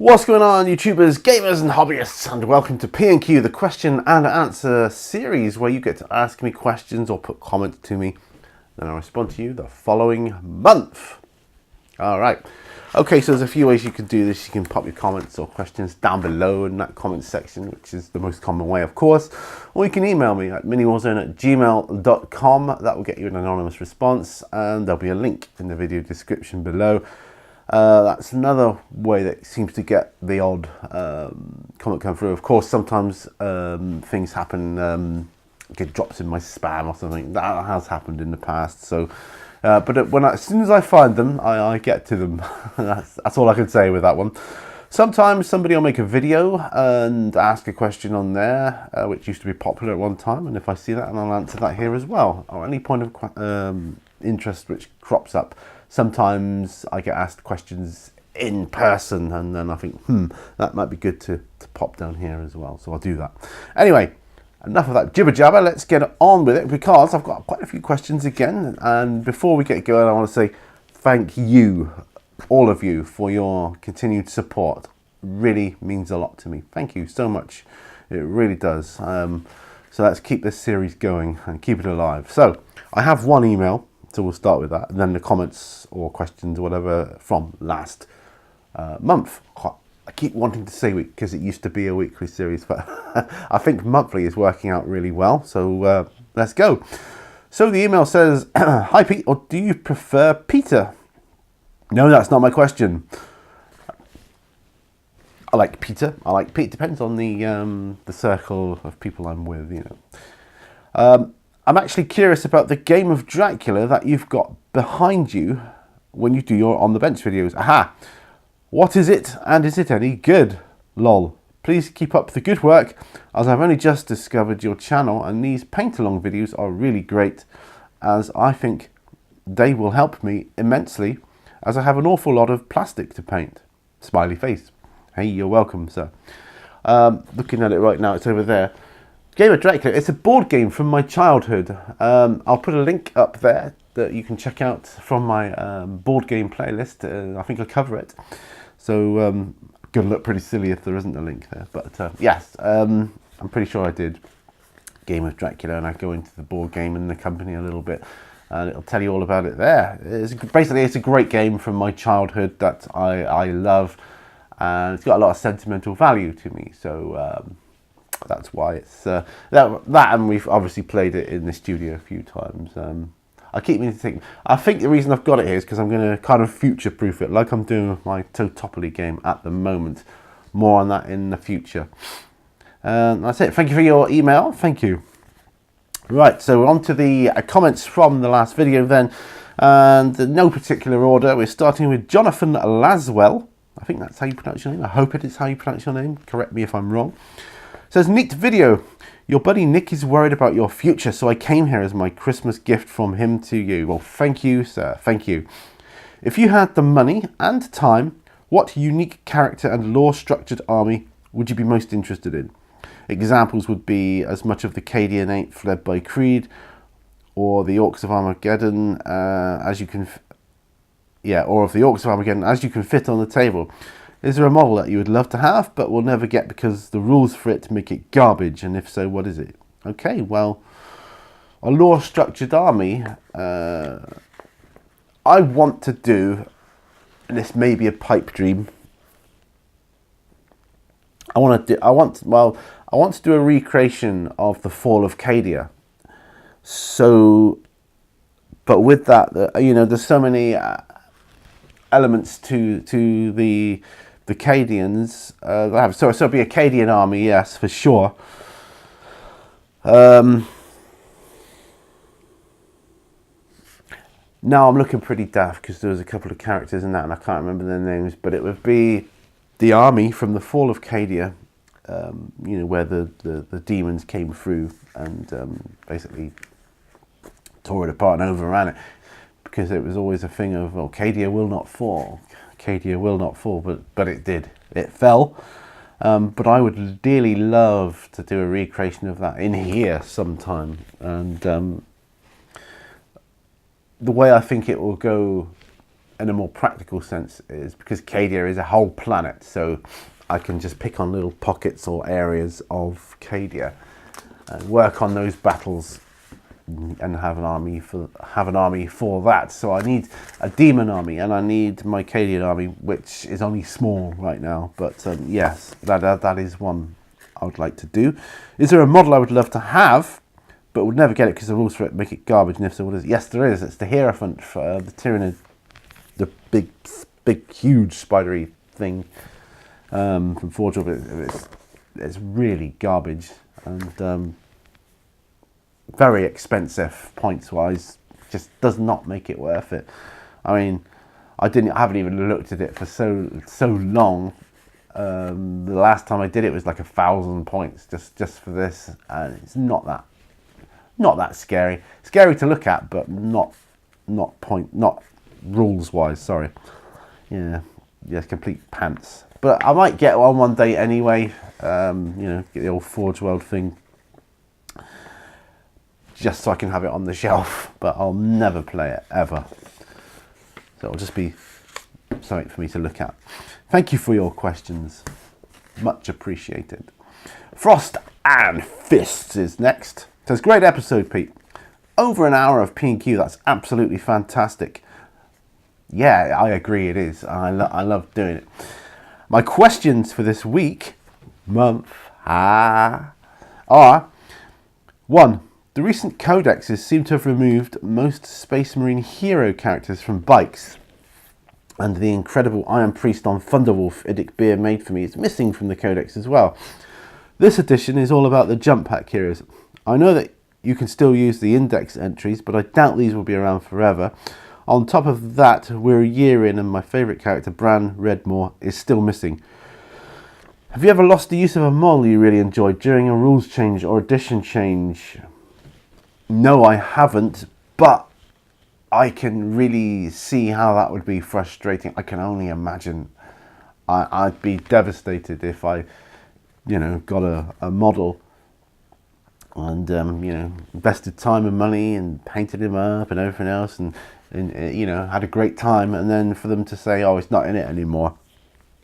What's going on, YouTubers, gamers and hobbyists, and welcome to P&Q, the question and answer series where you get to ask me questions or put comments to me, then I'll respond to you the following month. Alright, okay, so there's a few ways you can do this. You can pop your comments or questions down below in that comment section, which is the most common way, of course, or you can email me at miniwarzone@gmail.com. That will get you an anonymous response, and there'll be a link in the video description below. That's another way that seems to get the odd comment come through. Of course, sometimes things happen, get dropped in my spam or something. That has happened in the past. So, but as soon as I find them, I get to them. that's all I can say with that one. Sometimes somebody will make a video and ask a question on there, which used to be popular at one time. And if I see that, and I'll answer that here as well, or any point of interest which crops up. Sometimes I get asked questions in person, and then I think, that might be good to pop down here as well. So I'll do that. Anyway, enough of that jibber jabber. Let's get on with it, because I've got quite a few questions again. And before we get going, I want to say thank you, all of you, for your continued support. Really means a lot to me. Thank you so much. It really does. So let's keep this series going and keep it alive. So I have one email. So we'll start with that, and then the comments or questions or whatever from last month. I keep wanting to say week because it used to be a weekly series, but I think monthly is working out really well. So let's go. So the email says, "Hi Pete, or do you prefer Peter?" No, that's not my question. I like Peter. I like Pete. Depends on the circle of people I'm with, you know. I'm actually curious about the game of Dracula that you've got behind you when you do your On the Bench videos. Aha! What is it, and is it any good? Lol. Please keep up the good work, as I've only just discovered your channel, and these paint-along videos are really great, as I think they will help me immensely, as I have an awful lot of plastic to paint. Smiley face. Hey, you're welcome, sir. Looking at it right now, it's over there. Game of Dracula, it's a board game from my childhood. I'll put a link up there that you can check out from my board game playlist. I think I'll cover it. So, gonna look pretty silly if there isn't a link there. But yes, I'm pretty sure I did Game of Dracula, and I go into the board game and the company a little bit, and it'll tell you all about it there. Basically, it's a great game from my childhood that I love, and it's got a lot of sentimental value to me. So, that's why it's that, and we've obviously played it in the studio a few times. I keep meaning to think. I think the reason I've got it here is because I'm going to kind of future-proof it, like I'm doing with my Totopoly game at the moment. More on that in the future. That's it. Thank you for your email. Thank you. Right, so on to the comments from the last video then, and in no particular order. We're starting with Jonathan Laswell. I think that's how you pronounce your name. I hope it is how you pronounce your name. Correct me if I'm wrong. Says, neat video. Your buddy Nick is worried about your future, so I came here as my Christmas gift from him to you. Well, thank you, sir. Thank you. If you had the money and time, what unique character and lore-structured army would you be most interested in? Examples would be as much of the Cadian 8th led by Creed, or the Orcs of Armageddon as you can... or of the Orcs of Armageddon as you can fit on the table. Is there a model that you would love to have but will never get because the rules for it make it garbage? And if so, what is it? Okay, well, a lore-structured army, I want to do, and this may be a pipe dream, I want to do a recreation of the Fall of Cadia. So, but with that, you know, there's so many elements to the Cadians. So it'll be a Cadian army, yes, for sure. Now I'm looking pretty daft because there was a couple of characters in that and I can't remember their names, but it would be the army from the Fall of Cadia, you know, where the demons came through and basically tore it apart and overran it, because it was always a thing of, well, Cadia will not fall. Cadia will not fall, but it did. It fell. But I would dearly love to do a recreation of that in here sometime. And the way I think it will go in a more practical sense is because Cadia is a whole planet, so I can just pick on little pockets or areas of Cadia and work on those battles and have an army for that. So I need a demon army, and I need my Cadian army, which is only small right now. But yes, that is one I would like to do. Is there a model I would love to have, but would never get it because the rules for it make it garbage? And if so, what is it? Yes, there is. It's the Hierophant, for the Tyrannid, the big, huge spidery thing from Forge of it. It's really garbage and very expensive points wise. Just does not make it worth it. I mean, I haven't even looked at it for so long. The last time I did it was like 1,000 points just for this, and it's not that scary. Scary to look at, but not rules wise. Sorry. Yeah, complete pants. But I might get one day anyway. Get the old Forge World thing, just so I can have it on the shelf. But I'll never play it ever. So it'll just be something for me to look at. Thank you for your questions. Much appreciated. Frost and Fists is next. Says, great episode, Pete. Over an hour of P&Q. That's absolutely fantastic. Yeah, I agree it is. I love doing it. My questions for this month are: 1. The recent codexes seem to have removed most Space Marine hero characters from bikes, and the incredible Iron Priest on Thunderwolf Idic Beer made for me is missing from the codex as well. This edition is all about the jump pack heroes. I know that you can still use the index entries, but I doubt these will be around forever. On top of that, we're a year in and my favourite character, Bran Redmore, is still missing. Have you ever lost the use of a model you really enjoyed during a rules change or edition change? No, I haven't, but I can really see how that would be frustrating. I can only imagine. I'd be devastated if I, got a model and, invested time and money and painted him up and everything else and had a great time, and then for them to say, oh, it's not in it anymore,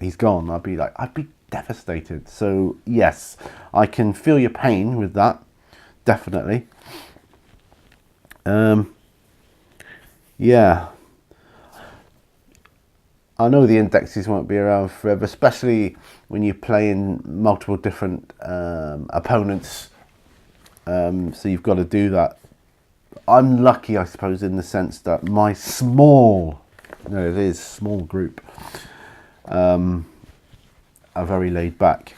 he's gone, I'd be devastated. So yes, I can feel your pain with that, definitely. Yeah, I know the indexes won't be around forever, especially when you're playing multiple different opponents, so you've got to do that. I'm lucky, I suppose, in the sense that my small group are very laid back.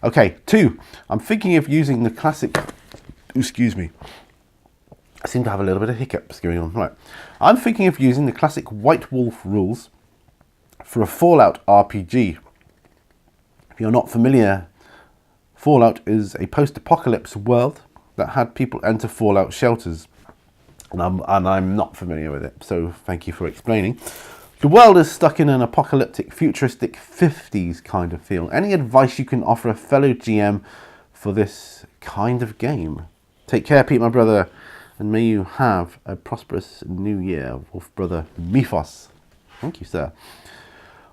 Okay, 2. I'm thinking of using the classic... Excuse me. I seem to have a little bit of hiccups going on. Right. I'm thinking of using the classic White Wolf rules for a Fallout RPG. If you're not familiar, Fallout is a post-apocalypse world that had people enter Fallout shelters. And I'm not familiar with it, so thank you for explaining. The world is stuck in an apocalyptic, futuristic 50s kind of feel. Any advice you can offer a fellow GM for this kind of game? Take care, Pete, my brother, and may you have a prosperous new year, Wolf Brother Mephos. Thank you, sir.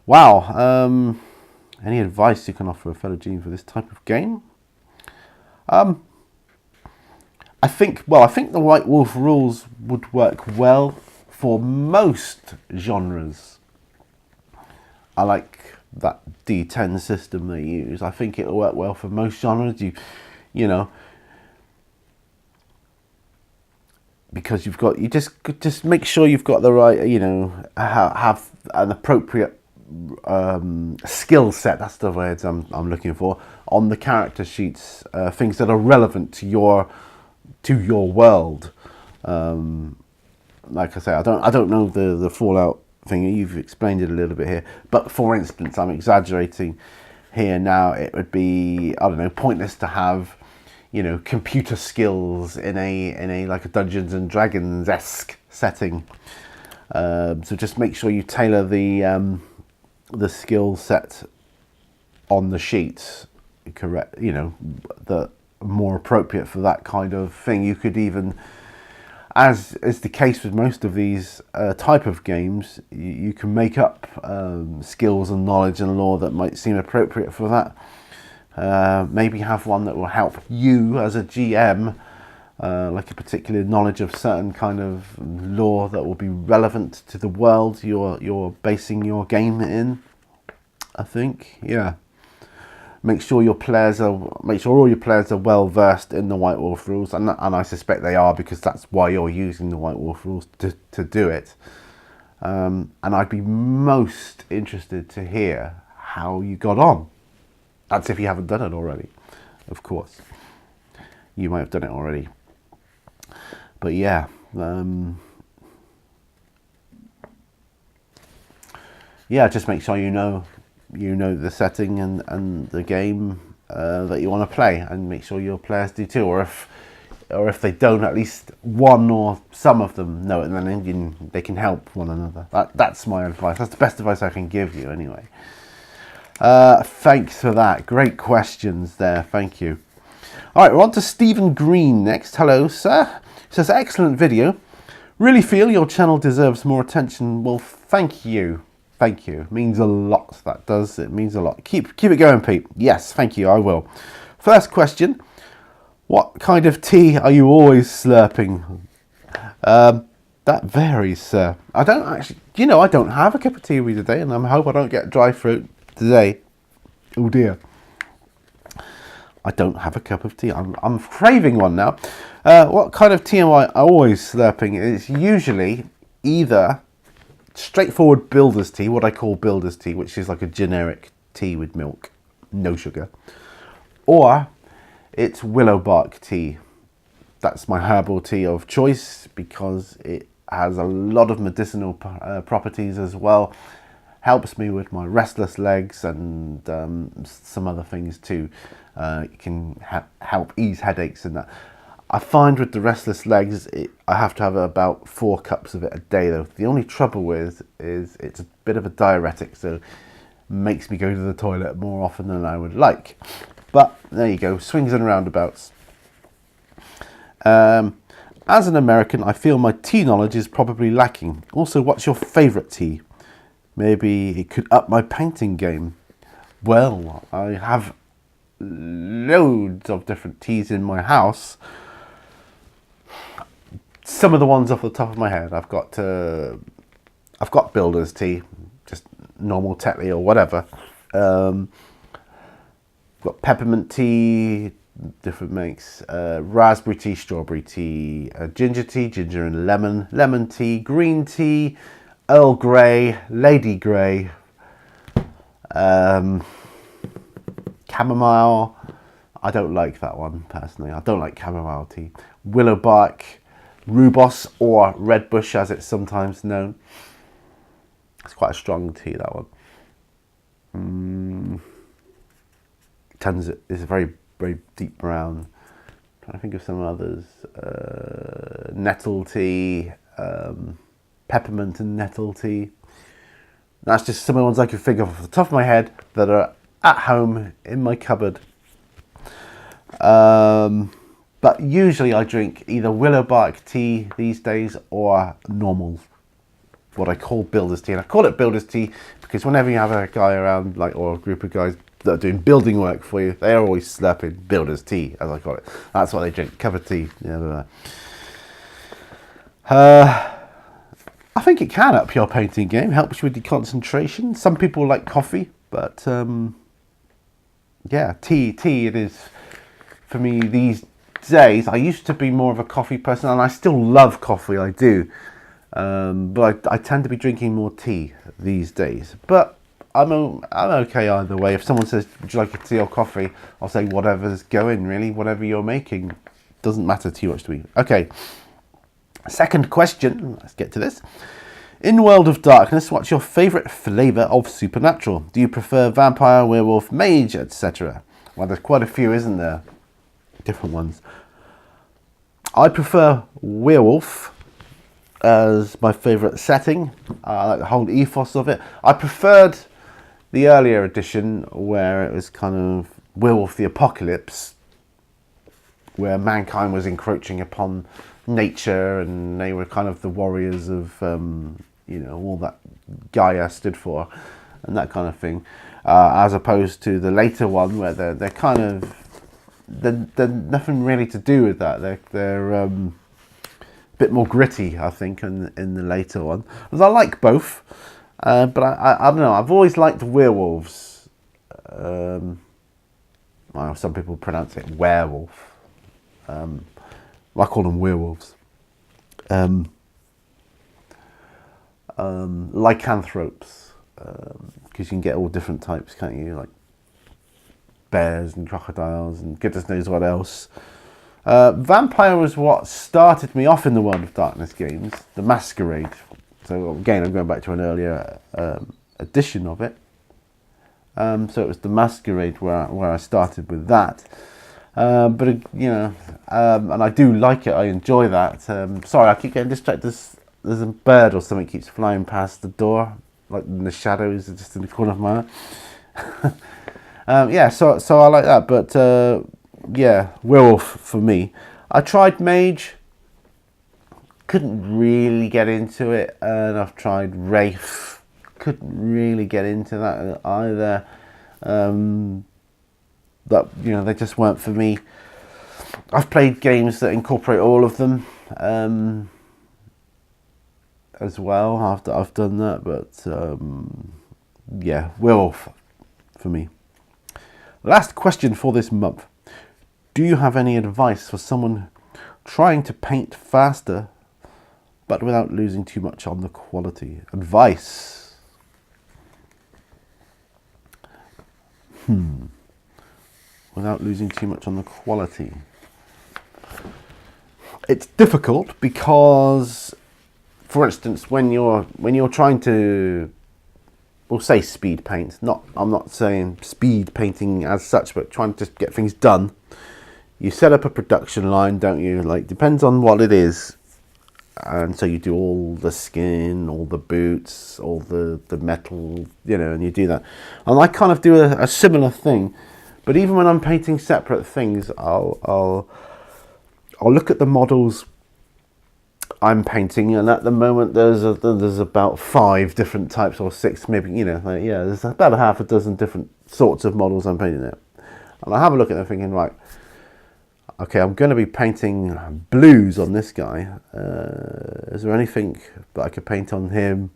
Wow. Any advice you can offer a fellow GM for this type of game? I think the White Wolf rules would work well for most genres. I like that D10 system they use. I think it'll work well for most genres. Because you just make sure you've got the right, have an appropriate skill set. That's the words I'm looking for on the character sheets. Things that are relevant to your world. Like I say, I don't know the Fallout thing. You've explained it a little bit here, but for instance, I'm exaggerating here now. It would be, I don't know, pointless to have computer skills in a like a Dungeons and Dragons-esque setting. So just make sure you tailor the skill set on the sheet correct. The more appropriate for that kind of thing. You could even as is the case with most of these type of games, you can make up skills and knowledge and lore that might seem appropriate for that. Maybe have one that will help you as a GM, like a particular knowledge of certain kind of lore that will be relevant to the world you're basing your game in. I think, yeah. Make sure all your players are well versed in the White Wolf rules, and I suspect they are, because that's why you're using the White Wolf rules to do it. And I'd be most interested to hear how you got on. That's if you haven't done it already, of course. You might have done it already, but yeah. Yeah, just make sure you know the setting and the game that you want to play, and make sure your players do too, or if they don't, at least one or some of them know it, and then they can help one another. That's my advice. That's the best advice I can give you anyway. Thanks for that. Great questions there. Thank you. All right, we're on to Stephen Green next. Hello, sir. He says, excellent video. Really feel your channel deserves more attention. Well, thank you. Thank you. It means a lot. That does. It means a lot. Keep it going, Pete. Yes, thank you. I will. First question. What kind of tea are you always slurping? That varies, sir. I don't actually... I don't have a cup of tea every day, and I hope I don't get dry throat today. Oh, dear. I don't have a cup of tea. I'm craving one now. What kind of tea am I always slurping? It's usually either... straightforward builder's tea, what I call builder's tea, which is like a generic tea with milk, no sugar. Or it's willow bark tea. That's my herbal tea of choice, because it has a lot of medicinal properties as well. Helps me with my restless legs and some other things too. It can help ease headaches and that. I find with the restless legs, I have to have about 4 cups of it a day though. The only trouble with is it's a bit of a diuretic, so it makes me go to the toilet more often than I would like. But there you go, swings and roundabouts. As an American, I feel my tea knowledge is probably lacking. Also, what's your favourite tea? Maybe it could up my painting game. Well, I have loads of different teas in my house. Some of the ones off the top of my head, I've got builder's tea, just normal Tetley or whatever. Got peppermint tea, different makes, raspberry tea, strawberry tea, ginger tea, ginger and lemon tea, green tea, Earl Grey, Lady Grey, chamomile. I don't like that one personally. I don't like chamomile tea. Willow bark, rooibos, or red bush as it's sometimes known. It's quite a strong tea, that one. It's a very, very deep brown. I'm trying to think of some others. Nettle tea, peppermint and nettle tea. That's just some of the ones I can think of off the top of my head that are at home in my cupboard. But usually I drink either willow bark tea these days or normal, what I call builder's tea. And I call it builder's tea because whenever you have a guy around, or a group of guys that are doing building work for you, they are always slurping builder's tea, as I call it. That's what they drink, cup of tea. I think it can up your painting game, helps you with your concentration. Some people like coffee, but yeah, tea it is for me these days. I used to be more of a coffee person, and I still love coffee, I do. But I tend to be drinking more tea these days. But I'm okay either way. If someone says, would you like a tea or coffee? I'll say whatever's going, really. Whatever you're making. Doesn't matter too much to me. Okay. Second question. Let's get to this. In World of Darkness, what's your favourite flavour of supernatural? Do you prefer vampire, werewolf, mage, etc.? Well, there's quite a few, isn't there? Different ones. I prefer werewolf as my favourite setting. I like the whole ethos of it. I preferred the earlier edition where it was kind of Werewolf the Apocalypse, where mankind was encroaching upon nature, and they were kind of the warriors of you know, all that Gaia stood for, and that kind of thing, as opposed to the later one where they're kind of they're nothing really to do with that. They're a bit more gritty, I think, in the later one. Because I like both, but I don't know. I've always liked werewolves. Well, some people pronounce it werewolf. I call them werewolves. Lycanthropes, because you can get all different types, can't you? Like bears and crocodiles and goodness knows what else. Vampire was what started me off in the World of Darkness games, the Masquerade. So again, I'm going back to an earlier edition of it. So it was the Masquerade where I started with that. But you know, and I do like it. I enjoy that. Sorry, I keep getting distracted. There's a bird or something keeps flying past the door, like in the shadows, just in the corner of my eye. Yeah, so I like that. But yeah, werewolf for me. I tried mage, couldn't really get into it, and I've tried wraith, couldn't really get into that either. That, you know, they just weren't for me. I've played games that incorporate all of them as well. I've done that, but yeah, werewolf for me. Last question for this month. Do you have any advice for someone trying to paint faster but without losing too much on the quality? Advice. Without losing too much on the quality. It's difficult because, for instance, when you're trying to, we'll say speed paint. I'm not saying speed painting as such, but trying to just get things done. You set up a production line, don't you? Like, depends on what it is. And so you do all the skin, all the boots, all the metal, you know, and you do that. And I kind of do a similar thing. But even when I'm painting separate things, I'll look at the models I'm painting, and at the moment there's about 5 different types, or 6 maybe, you know, like, yeah, there's about a half a dozen different sorts of models I'm painting there. And I have a look at them thinking, right, okay, I'm going to be painting blues on this guy. Is there anything that I could paint on him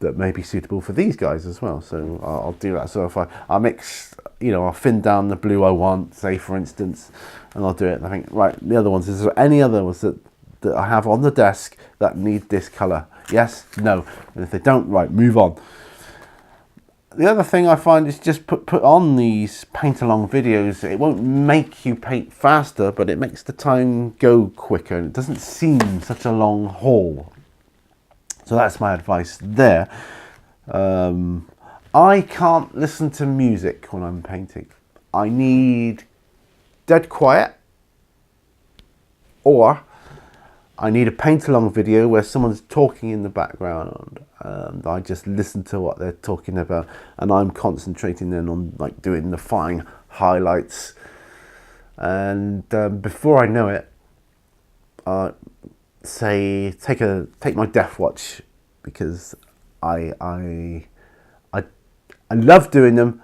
that may be suitable for these guys as well? So I'll do that. So if I mix, you know, I'll thin down the blue I want, say for instance, and I'll do it. And I think, right, the other ones, is there any other ones that I have on the desk that need this colour? Yes, no. And if they don't, right, move on. The other thing I find is just put on these paint along videos. It won't make you paint faster, but it makes the time go quicker, and it doesn't seem such a long haul. So that's my advice there. I can't listen to music when I'm painting. I need dead quiet, or I need a paint along video where someone's talking in the background, and I just listen to what they're talking about, and I'm concentrating then on like doing the fine highlights. And before I know it, say take my Death Watch, because I love doing them,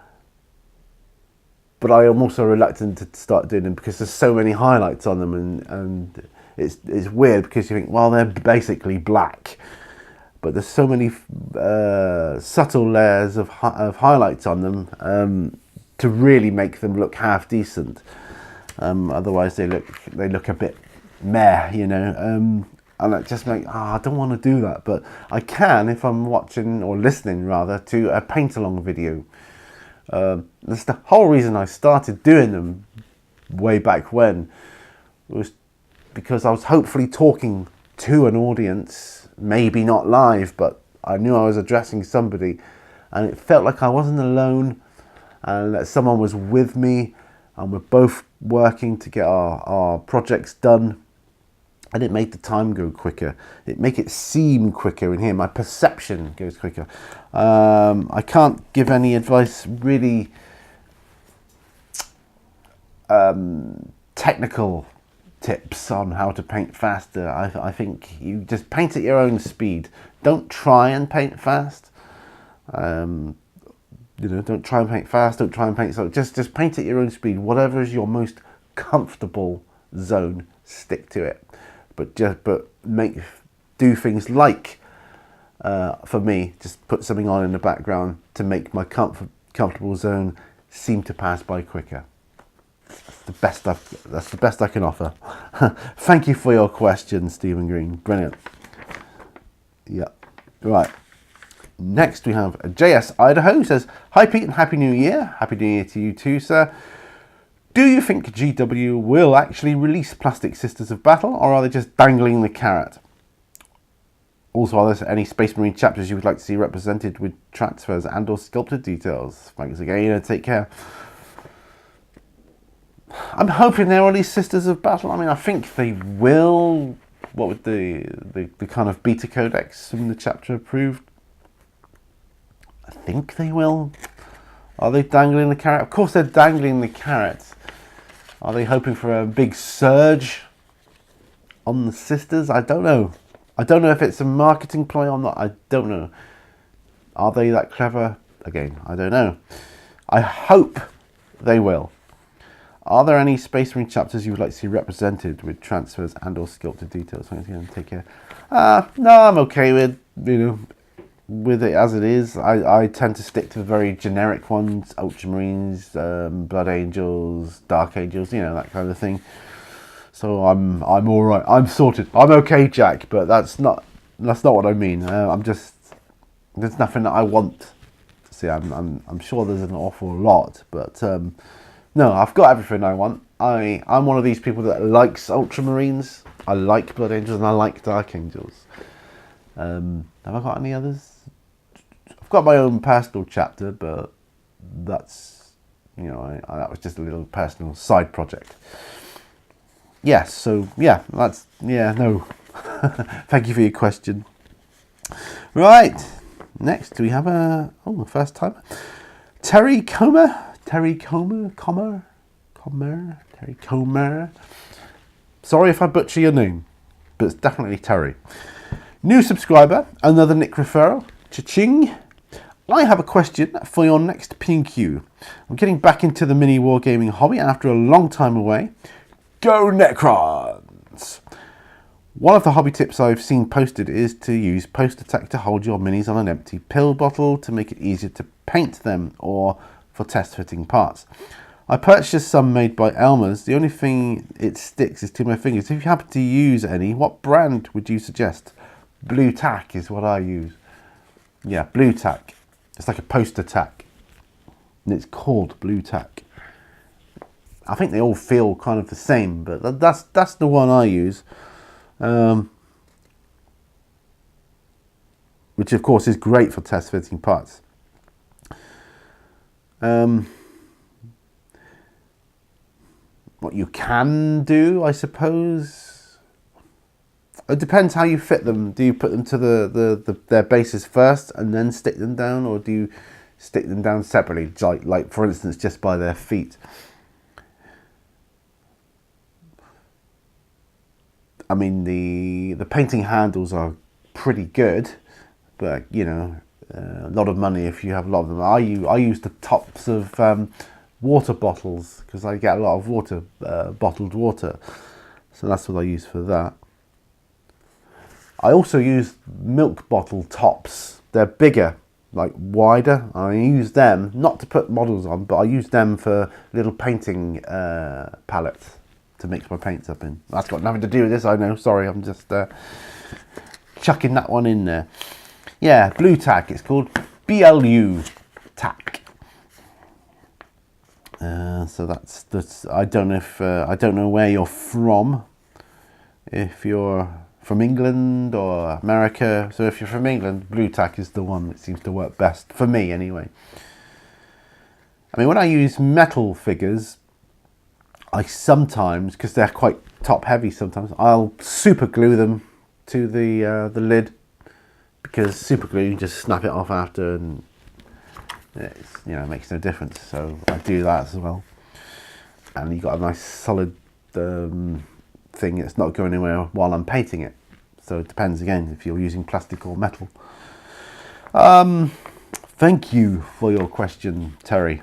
but I am also reluctant to start doing them because there's so many highlights on them, and it's weird because you think, well, they're basically black, but there's so many subtle layers of highlights on them to really make them look half decent. Otherwise, they look a bit meh, you know. And it just like, I don't want to do that, but I can if I'm watching, or listening rather, to a paint along video. That's the whole reason I started doing them way back when, was because I was hopefully talking to an audience, maybe not live, but I knew I was addressing somebody, and it felt like I wasn't alone, and that someone was with me, and we're both working to get our projects done. And it made the time go quicker. It make it seem quicker in here. My perception goes quicker. I can't give any advice really technical tips on how to paint faster. I think you just paint at your own speed. Don't try and paint fast. Don't try and paint fast. Don't try and paint slow. Just paint at your own speed. Whatever is your most comfortable zone, stick to it. But do things like, for me, just put something on in the background to make my comfortable zone seem to pass by quicker. That's the best I can offer. Thank you for your question, Stephen Green. Brilliant. Yeah. Right. Next we have JS Idaho, who says, "Hi Pete and Happy New Year." Happy New Year to you too, sir. Do you think GW will actually release Plastic Sisters of Battle, or are they just dangling the carrot? Also, are there any Space Marine chapters you would like to see represented with transfers and or sculpted details? Thanks again, take care. I'm hoping they're all these Sisters of Battle. I mean, I think they will. What would the kind of beta codex from the chapter approved? I think they will. Are they dangling the carrot? Of course they're dangling the carrot. Are they hoping for a big surge on the Sisters? I don't know. I don't know if it's a marketing ploy or not. I don't know. Are they that clever? Again, I don't know. I hope they will. Are there any Space Marine chapters you would like to see represented with transfers and or sculpted details? Thanks again. Take care. No, I'm okay with with it as it is. I tend to stick to the very generic ones: Ultramarines, Blood Angels, Dark Angels, that kind of thing. So I'm all right. I'm sorted. I'm okay, Jack. But that's not what I mean. There's nothing that I want to see. I'm sure there's an awful lot, but no, I've got everything I want. I'm one of these people that likes Ultramarines. I like Blood Angels and I like Dark Angels. Have I got any others? I've got my own personal chapter, but that's that was just a little personal side project. Yes, so no. Thank you for your question. Right, next we have a first timer, Terry Comer. Sorry if I butcher your name, but it's definitely Terry. New subscriber, another Nick referral. Cha-ching. I have a question for your next PQ. I'm getting back into the mini wargaming hobby after a long time away. Go Necrons! One of the hobby tips I've seen posted is to use post attack to hold your minis on an empty pill bottle to make it easier to paint them or for test fitting parts. I purchased some made by Elmer's. The only thing it sticks is to my fingers. If you happen to use any, what brand would you suggest? Blue Tack is what I use. Yeah, Blue Tack. It's like a poster tack, and it's called Blue Tack. I think they all feel kind of the same, but that's the one I use. Which of course is great for test fitting parts. What you can do, I suppose, it depends how you fit them. Do you put them to their bases first and then stick them down, or do you stick them down separately, like for instance just by their feet? I mean, the painting handles are pretty good, but a lot of money if you have a lot of them. I use the tops of water bottles because I get a lot of water, bottled water, so that's what I use for that. I also use milk bottle tops. They're bigger, like wider. I use them not to put models on, but I use them for little painting palettes to mix my paints up in. That's got nothing to do with this, I know. Sorry, I'm just chucking that one in there. Yeah, Blue Tack. It's called BLU Tack. So that's. I don't know where you're from. If you're from England or America, so if you're from England, Blue Tack is the one that seems to work best for me, anyway. I mean, when I use metal figures, I sometimes, because they're quite top heavy, sometimes I'll super glue them to the lid, because super glue you can just snap it off after, and it makes no difference. So I do that as well, and you got a nice solid thing. It's not going anywhere while I'm painting it. So it depends again if you're using plastic or metal. Thank you for your question, Terry.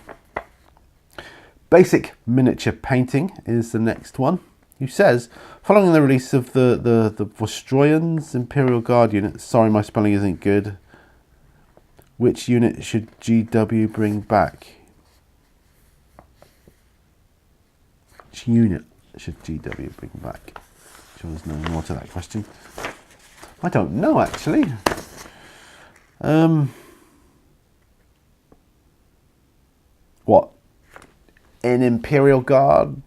Basic miniature painting is the next one. Who says, following the release of the Vostroyan's Imperial Guard unit, sorry my spelling isn't good, which unit should GW bring back? Which unit should GW bring back? Sure there's no more to that question. I don't know actually. What? In Imperial Guard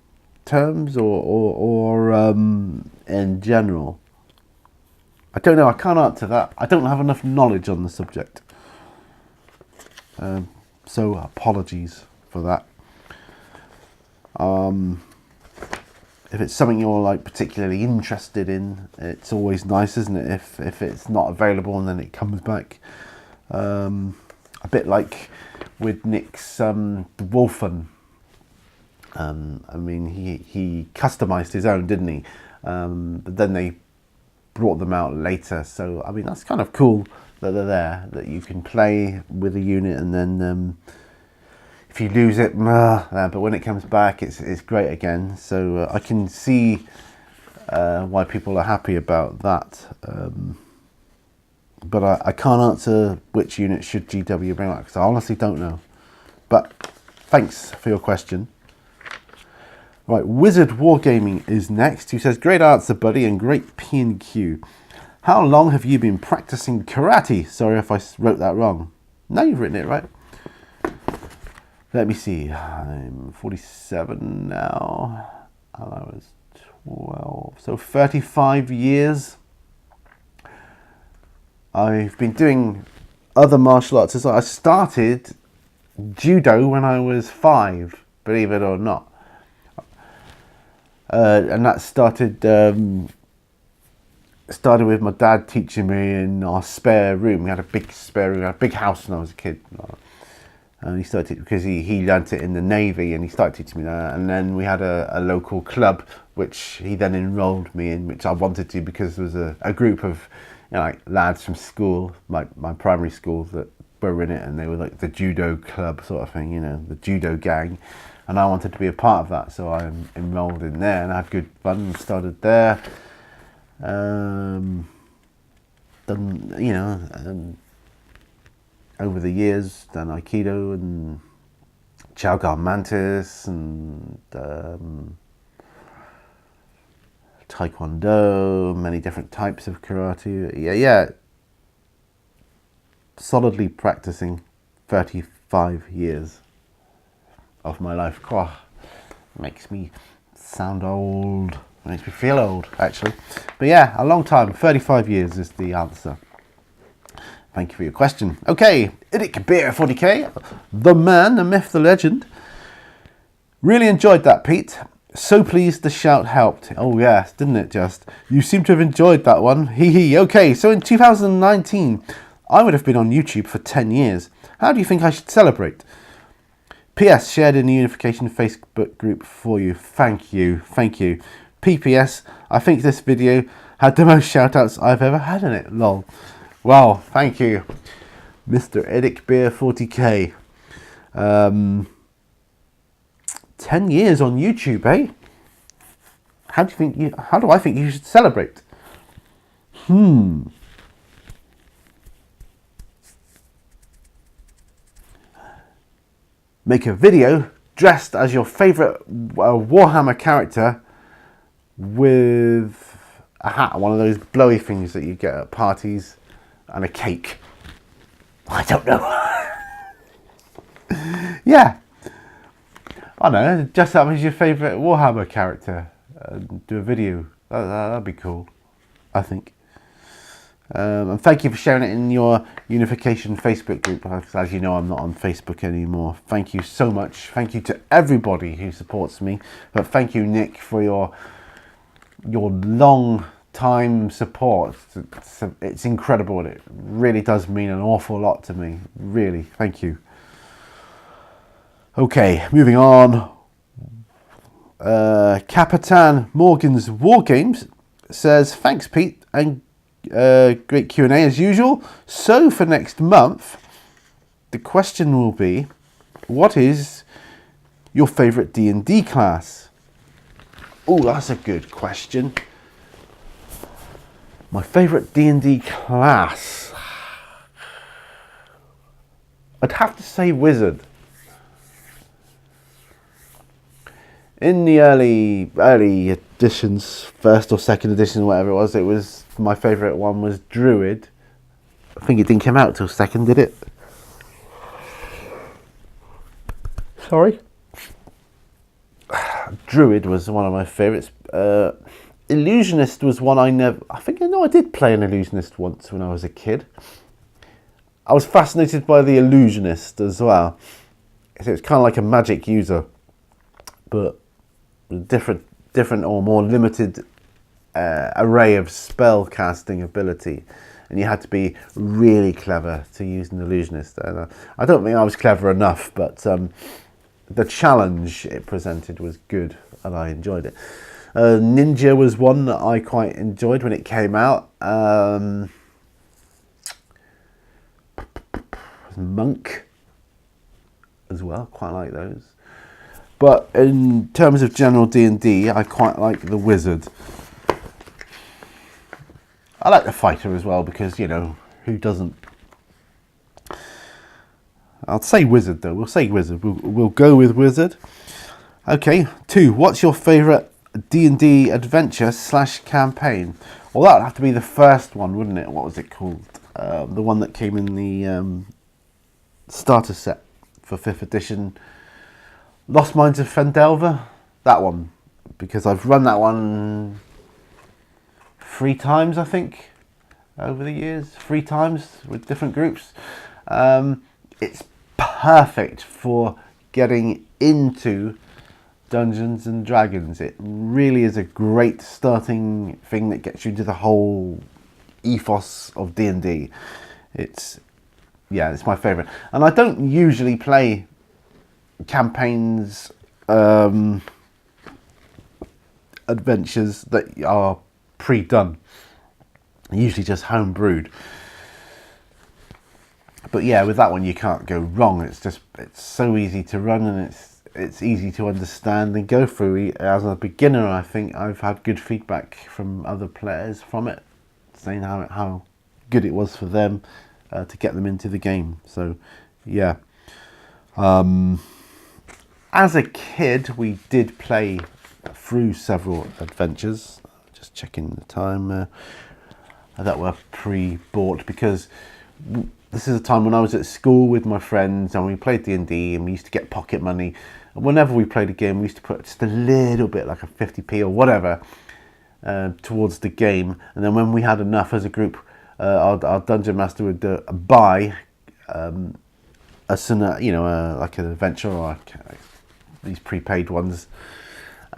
terms or in general? I don't know, I can't answer that. I don't have enough knowledge on the subject. So apologies for that. If it's something you're like particularly interested in, it's always nice, isn't it? If it's not available and then it comes back. A bit like with Nick's the Wolfen. I mean, he customized his own, didn't he? But then they brought them out later. So I mean, that's kind of cool that they're there, that you can play with a unit and then if you lose it, but when it comes back, it's great again. So I can see why people are happy about that. But I can't answer which unit should GW bring back because I honestly don't know. But thanks for your question. Right, Wizard Wargaming is next, who says, great answer, buddy, and great P&Q. How long have you been practicing karate? Sorry if I wrote that wrong. No, you've written it right. Let me see. I'm 47 now. And I was 12. So 35 years. I've been doing other martial arts as well. I started judo when I was 5, believe it or not. And that started with my dad teaching me in our spare room. We had a big spare room, we had a big house when I was a kid. And he started because he learnt it in the Navy, and he started teaching me that. And then we had a local club which he then enrolled me in, which I wanted to because there was a group of like lads from school, my primary school, that were in it, and they were like the judo club sort of thing, the judo gang. And I wanted to be a part of that, so I enrolled in there and I had good fun and started there. Over the years, done Aikido and Chow Mantis and Taekwondo, many different types of karate. Yeah. Solidly practicing 35 years of my life. Makes me sound old. Makes me feel old, actually. But yeah, a long time. 35 years is the answer. Thank you for your question. Okay, Idic Beer 40k, the man, the myth, the legend. Really enjoyed that, Pete. So pleased the shout helped. Oh yes, didn't it just? You seem to have enjoyed that one. Hee hee. Okay, so in 2019, I would have been on YouTube for 10 years. How do you think I should celebrate? PS, shared in the Unification Facebook group for you. Thank you. PPS, I think this video had the most shout-outs I've ever had in it. Lol. Wow, thank you, Mr. Edic Beer 40k. 10 years on YouTube, eh? How do I think you should celebrate? Make a video dressed as your favourite Warhammer character with a hat, one of those blowy things that you get at parties, and a cake. I don't know. Yeah. I don't know, dress up as your favourite Warhammer character and do a video. That'd be cool, I think. And thank you for sharing it in your Unification Facebook group. As you know, I'm not on Facebook anymore. Thank you so much. Thank you to everybody who supports me. But thank you, Nick, for your long time support. It's incredible, and it really does mean an awful lot to me. Really, thank you. Okay, moving on. Capitan Morgan's War Games says, thanks Pete, and great Q&A as usual. So for next month, the question will be, what is your favourite D&D class? Oh, that's a good question. My favourite D&D class, I'd have to say Wizard. In the early editions, first or second edition, whatever it was my favourite one was Druid. I think it didn't come out till second, did it? Sorry? Druid was one of my favourites. Illusionist was one I did play an Illusionist once when I was a kid. I was fascinated by the Illusionist as well. So it's kind of like a magic user, but different or more limited array of spell casting ability, and you had to be really clever to use an Illusionist. And I don't think I was clever enough, but the challenge it presented was good, and I enjoyed it. Ninja was one that I quite enjoyed when it came out. Monk as well, quite like those. But in terms of general D&D, I quite like the Wizard. I like the Fighter as well, because, you know, who doesn't? I'll say Wizard though. We'll say Wizard. We'll go with Wizard. Okay, 2. What's your favourite D&D adventure / campaign? Well, that would have to be the first one, wouldn't it? What was it called? The one that came in the starter set for 5th edition. Lost Mines of Fendelver. That one. Because I've run that one 3 times, I think, over the years. 3 times with different groups. It's perfect for getting into Dungeons and Dragons. It really is a great starting thing that gets you into the whole ethos of D&D. It's my favourite. And I don't usually play campaigns, adventures that are pre-done. Usually just home-brewed. But yeah, with that one you can't go wrong. It's so easy to run, and it's easy to understand and go through. As a beginner, I think I've had good feedback from other players from it, saying how good it was for them to get them into the game. So yeah. As a kid, we did play through several adventures. Just checking the time that were pre-bought, because this is a time when I was at school with my friends and we played D&D, and we used to get pocket money. And whenever we played a game, we used to put just a little bit, like a 50p or whatever, towards the game. And then when we had enough as a group, our dungeon master would buy like an adventure, or these prepaid ones,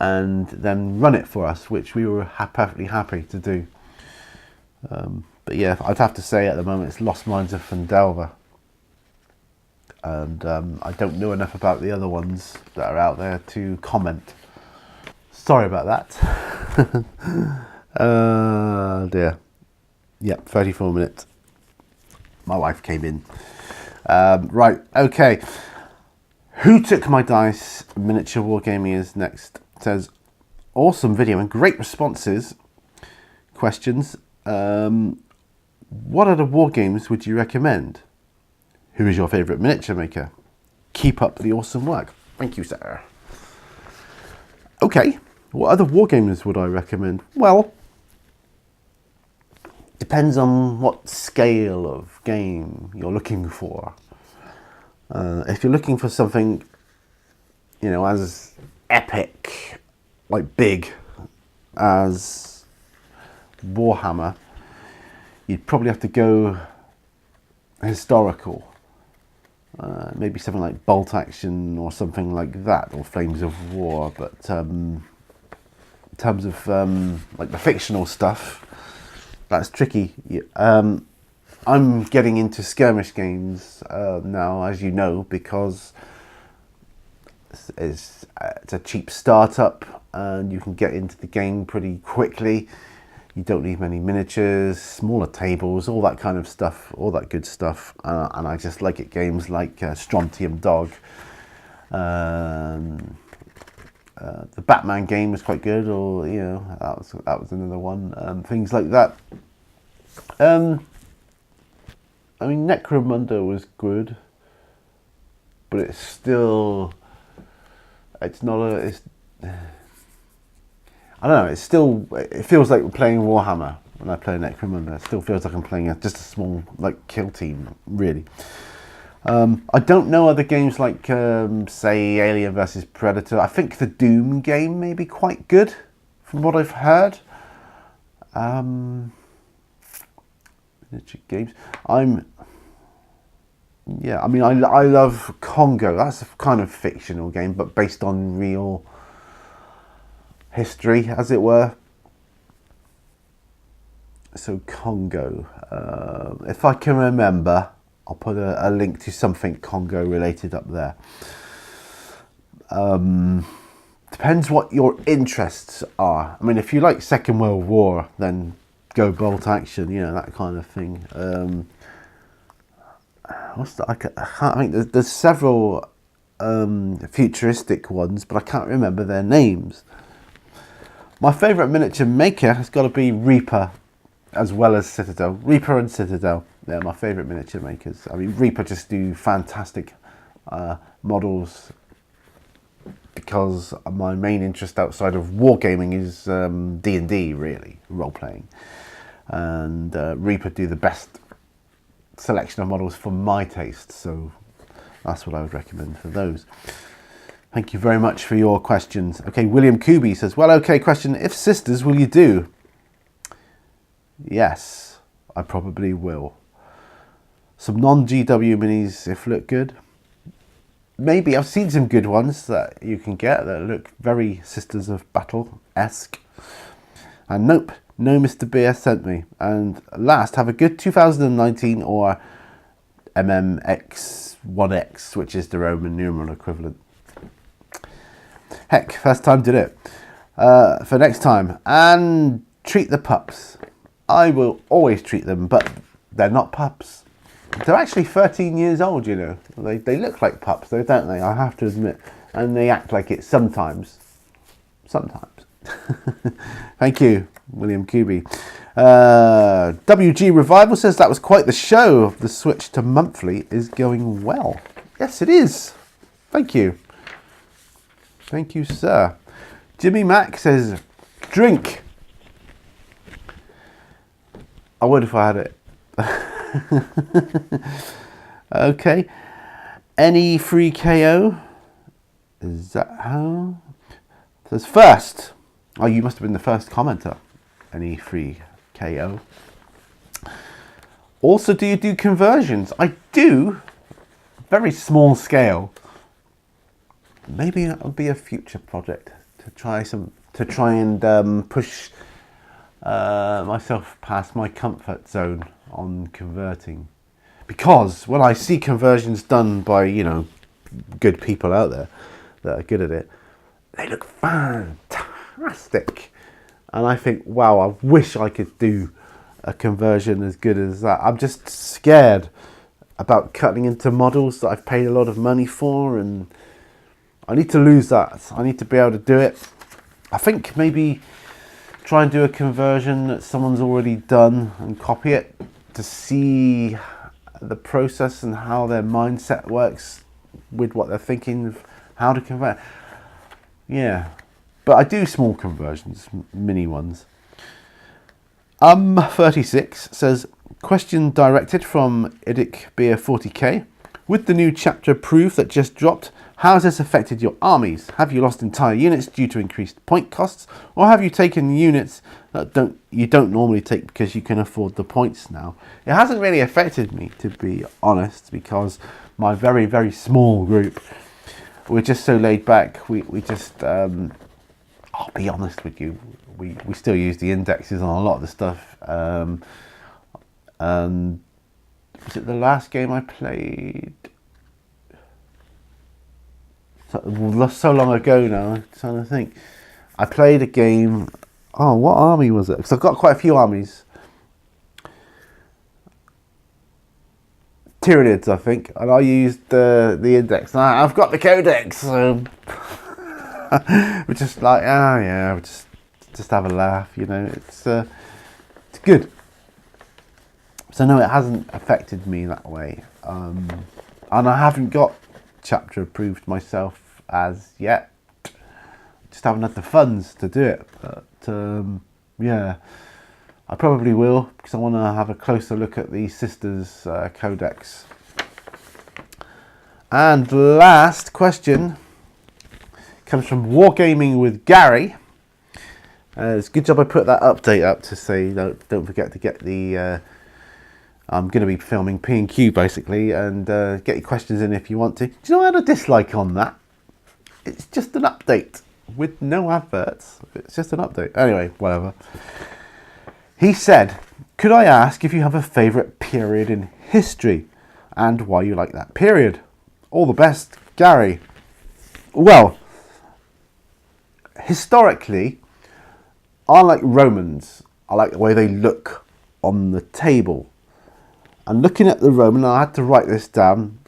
and then run it for us, which we were perfectly happy to do. But yeah, I'd have to say at the moment it's Lost Mines of Fendelver, and I don't know enough about the other ones that are out there to comment. Sorry about that. Dear. Yep, 34 minutes. My wife came in. Right, okay. Who Took My Dice? Miniature Wargaming is next. It says, awesome video and great responses. Questions. What other war games would you recommend? Who is your favourite miniature maker? Keep up the awesome work. Thank you, sir. Okay, what other war games would I recommend? Well, depends on what scale of game you're looking for. If you're looking for something, as epic, like big as Warhammer, you'd probably have to go historical. Maybe something like Bolt Action or something like that, or Flames of War. But in terms of like the fictional stuff, that's tricky. I'm getting into skirmish games now, as you know, because It's a cheap startup, and you can get into the game pretty quickly. You don't need many miniatures, smaller tables, all that kind of stuff, all that good stuff. And I just like it. Games like Strontium Dog. The Batman game was quite good, or that was another one. Things like that. I mean, Necromunda was good, but it's still, it's not a, it's, I don't know, it's still, it feels like we're playing Warhammer when I play Necromunda. It still feels like I'm playing just a small, like, kill team, really. I don't know other games like, say, Alien vs Predator. I think the Doom game may be quite good, from what I've heard. Miniature games. I mean, I love Congo. That's a kind of fictional game, but based on real history, as it were. So Congo. If I can remember, I'll put a link to something Congo related up there. Depends what your interests are. I mean, if you like Second World War, then go bolt action, that kind of thing. I can't think. There's several futuristic ones, but I can't remember their names. My favourite miniature maker has got to be Reaper, as well as Citadel. Reaper and Citadel, they're my favourite miniature makers. I mean, Reaper just do fantastic models, because my main interest outside of wargaming is D&D, really, role-playing. And Reaper do the best selection of models for my taste, so that's what I would recommend for those. Thank you very much for your questions. Okay, William Kubi says, well, okay, question, if sisters, will you do? Yes, I probably will. Some non-GW minis, if look good. Maybe, I've seen some good ones that you can get that look very Sisters of Battle-esque. And nope, no Mr. Beer sent me. And last, have a good 2019 or MMX1X, which is the Roman numeral equivalent. Heck, first time did it. For next time. And treat the pups. I will always treat them, but they're not pups. They're actually 13 years old, They look like pups, though, don't they? I have to admit. And they act like it sometimes. Sometimes. Thank you, William Kubi. WG Revival says that was quite the show. The switch to monthly is going well. Yes, it is. Thank you. Thank you, sir. Jimmy Mack says, drink. I would if I had it. Okay. Any free KO? Is that how? Says first. Oh, you must have been the first commenter. Any free KO? Also, do you do conversions? I do. Very small scale. Maybe that would be a future project to try and push myself past my comfort zone on converting, because when I see conversions done by good people out there that are good at it, they look fantastic, and I think, wow, I wish I could do a conversion as good as that. I'm just scared about cutting into models that I've paid a lot of money for, and I need to lose that. I need to be able to do it. I think maybe try and do a conversion that someone's already done and copy it to see the process and how their mindset works with what they're thinking of how to convert. Yeah, but I do small conversions, mini ones. 36 says, question directed from Idic Beer 40k. With the new chapter proof that just dropped, how has this affected your armies? Have you lost entire units due to increased point costs, or have you taken units that you don't normally take because you can afford the points now? It hasn't really affected me, to be honest, because my very, very small group, we're just so laid back. We just, I'll be honest with you, we still use the indexes on a lot of the stuff. And was it the last game I played? so long ago now. I'm trying to think. I played a game. Oh, what army was it? Because I've got quite a few armies. Tyranids, I think, and I used the index. And I've got the codex, so we're just like, oh yeah, we'll just have a laugh, you know. It's good. So no, it hasn't affected me that way, and I haven't got chapter approved myself as yet. Just haven't had the funds to do it, but yeah, I probably will, because I want to have a closer look at the Sisters Codex. And last question comes from Wargaming with Gary. It's a good job I put that update up to say don't forget to get the... I'm going to be filming P&Q basically, and get your questions in if you want to. Do you know I had a dislike on that? It's just an update with no adverts. It's just an update. Anyway, whatever. He said, could I ask if you have a favourite period in history and why you like that period? All the best, Gary. Well, historically, I like Romans. I like the way they look on the table. And looking at the Roman, I had to write this down.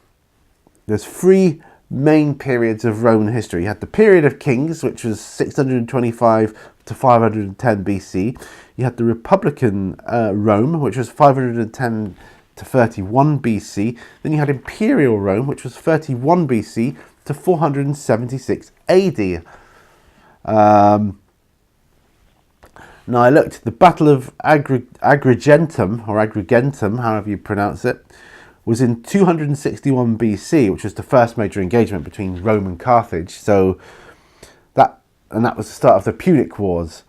There's 3 main periods of Roman history. You had the period of kings, which was 625 to 510 BC. You had the Republican Rome, which was 510 to 31 BC. Then you had Imperial Rome, which was 31 BC to 476 AD. Now I looked, the Battle of Agrigentum, or Agrigentum, however you pronounce it, was in 261 BC, which was the first major engagement between Rome and Carthage. So that was the start of the Punic Wars.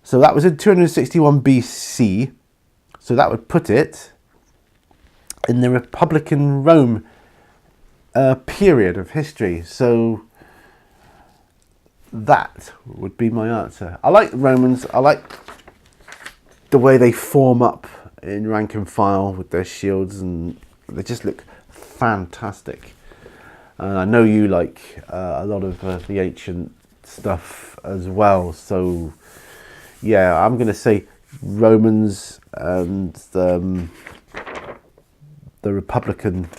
So that was in 261 BC. So that would put it in the Republican Rome period of history. So that would be my answer. I like the Romans. I like the way they form up in rank and file with their shields, and they just look fantastic. I know you like a lot of the ancient stuff as well, so yeah, I'm going to say Romans and the Republican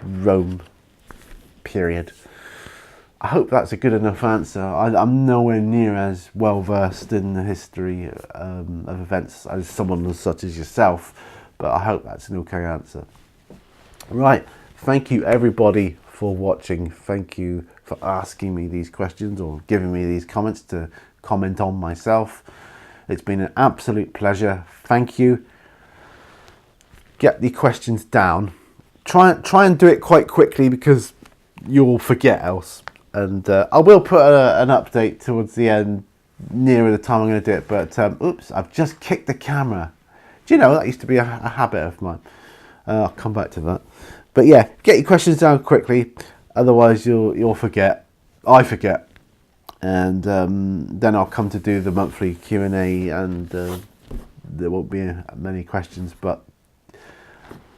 Rome period. I hope that's a good enough answer. I'm nowhere near as well versed in the history of events as someone such as yourself, but I hope that's an okay answer. Right, thank you everybody for watching. Thank you for asking me these questions or giving me these comments to comment on myself. It's been an absolute pleasure. Thank you. Get the questions down. Try and do it quite quickly because you'll forget else. And I will put an update towards the end, nearer the time I'm going to do it. But oops, I've just kicked the camera. Do you know, that used to be a habit of mine. I'll come back to that. But yeah, get your questions down quickly. Otherwise, you'll forget. I forget. And then I'll come to do the monthly Q&A, and there won't be many questions. But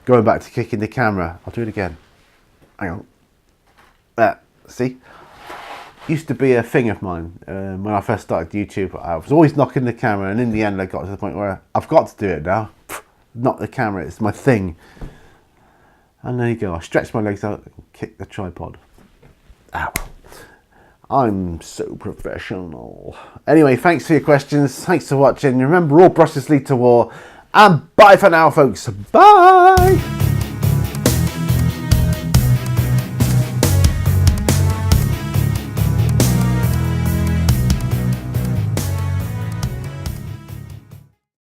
going back to kicking the camera, I'll do it again. Hang on. See? Used to be a thing of mine when I first started YouTube. I was always knocking the camera, and in the end I got to the point where I've got to do it now. Not the camera, it's my thing. And there you go, I stretch my legs out and kick the tripod. Ow. I'm so professional. Anyway, thanks for your questions, thanks for watching. Remember, all brushes lead to war, and bye for now folks. Bye!